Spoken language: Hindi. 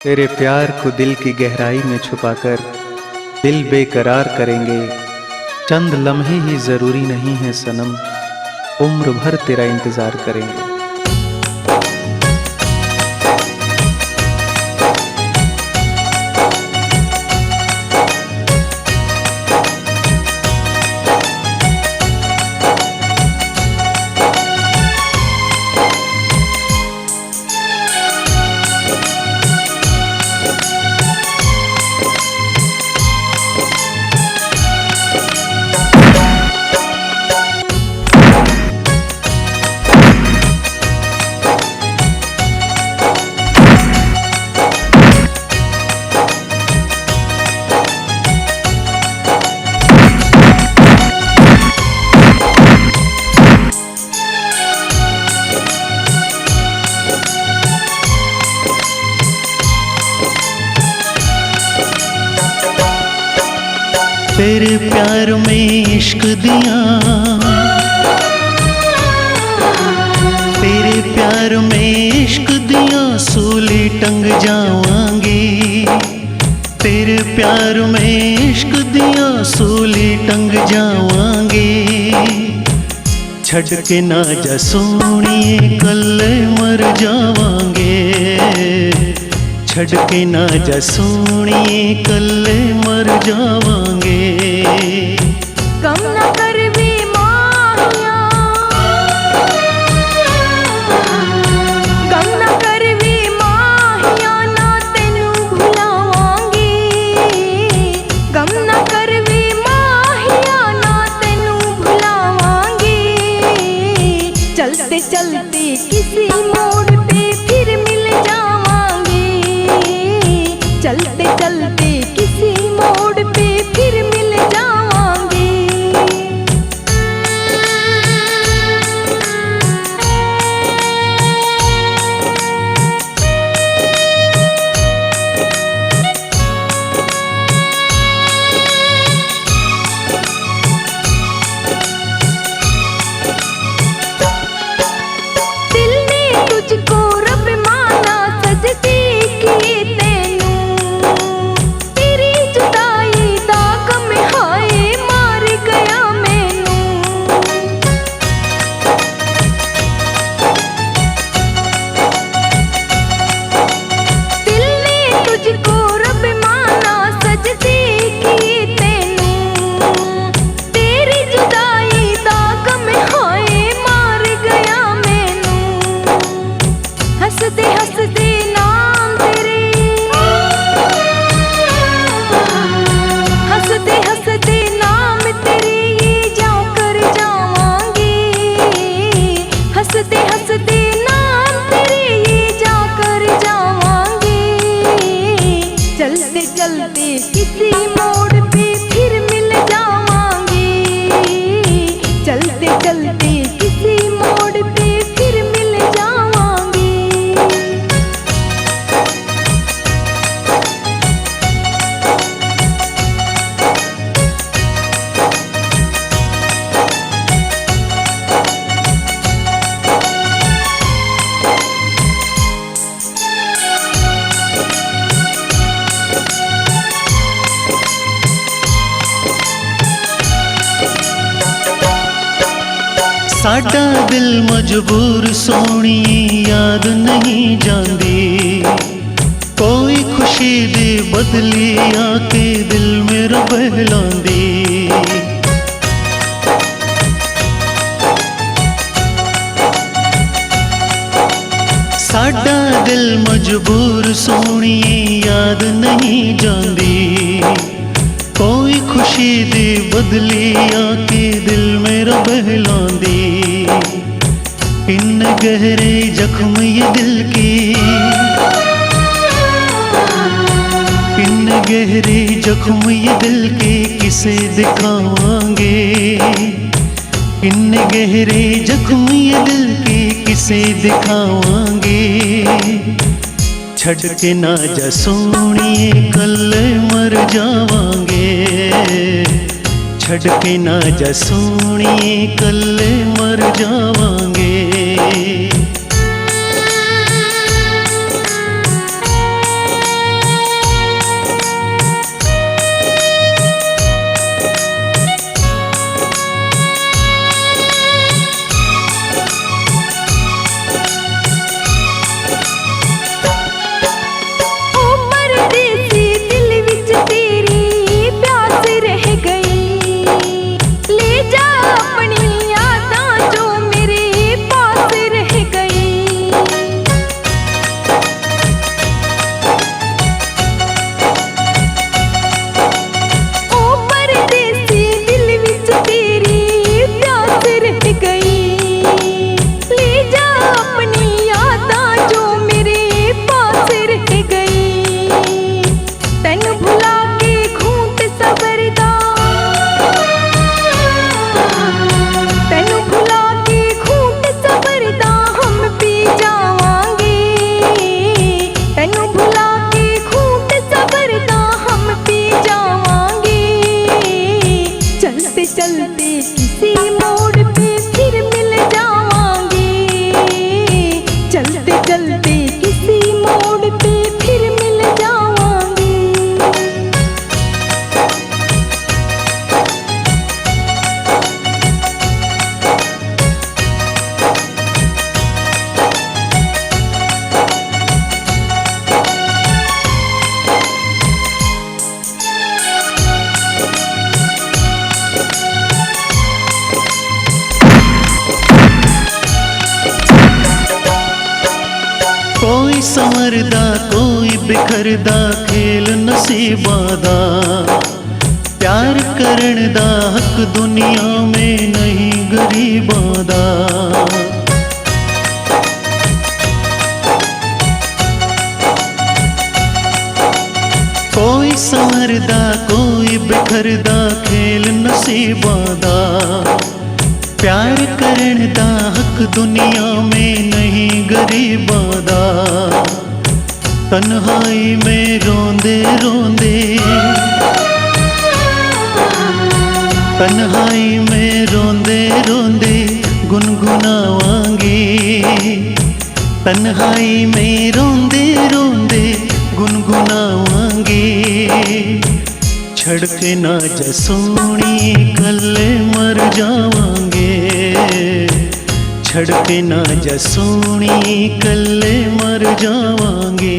तेरे प्यार को दिल की गहराई में छुपाकर दिल बेकरार करेंगे। चंद लम्हे ही ज़रूरी नहीं है सनम, उम्र भर तेरा इंतज़ार करेंगे। तेरे प्यार में इश्क दिया, तेरे प्यार में इश्क दिया सूली टंग जावांगी। तेरे प्यार में इश्क दिया सूली टंग जावांगी। छड़ के ना जा सोनिए कल्ले मर जावांगे। छड़ के ना जा सोनिए कल्ले मर जावांगे। कम ना कर वी माहिया, कम ना कर वी माहिया ना तेनू भुलावांगी। कम ना कर वी माहिया ना तेनू भुलावांगी। चलते चलते किसी मोड़ पे फिर मिल जावांगी। चलते चलते किसी मोड़ पे फिर मिल जावांगी। दिल ने तुझको रब माना सजदी की तेनू। तेरी जुदाई दा गम हाय मार गया मैनू। दिल ने तुझको रब माना सजदी की तेनू। तेरी जुदाई दा गम हाय मार गया मैनू। हंसदे हंसदे नाम तेरे, हंसदे हंसदे नाम तेरे ये जाऊं कर जावांगी। हंसदे हंसदे नाम तेरे ये जाऊं कर जावांगी। चलते चलते किसी मोड़ पे फिर मिल जावांगी। चलते चलते किसी मोड़ पे फिर मिल जावांगी। साडा दिल मजबूर सोनी याद नहीं जांदी। कोई खुशी दे बदली आके दिल मेरा बहलांदी। साडा दिल मजबूर सोनी याद नहीं जांदी। कोई खुशी दे बदली आके दिल मेरा बहलांदी। इन गहरे जख्म ये दिल की, इन गहरे जख्म ये दिल के किसे दिखावांगे। इन गहरे जख्म ये दिल के किसे दिखावांगे। छड़ के ना जा सोनिए कल्ले मर जावांगे। छड़ के ना जा सोनिए कल्ले मर जावांगे। बिखरदा खेल नसीबां दा, प्यार करन दा हक दुनिया में नहीं गरीबां दा। कोई संवरदा कोई बिखरदा खेल नसीबां दा, प्यार करन दा हक दुनिया में नहीं गरीबां दा। तन्हाई में रोंदे रोंदे, तन्हाई में रोंदे रोंदे गुनगुनावांगे, तन्हाई में रोंदे रोंदे गुनगुनावांगे। छड़ के ना जा सोहणिए कल्ले मर जावांगे, छड़ के ना जा सोहणिए कल्ले मर जावांगे।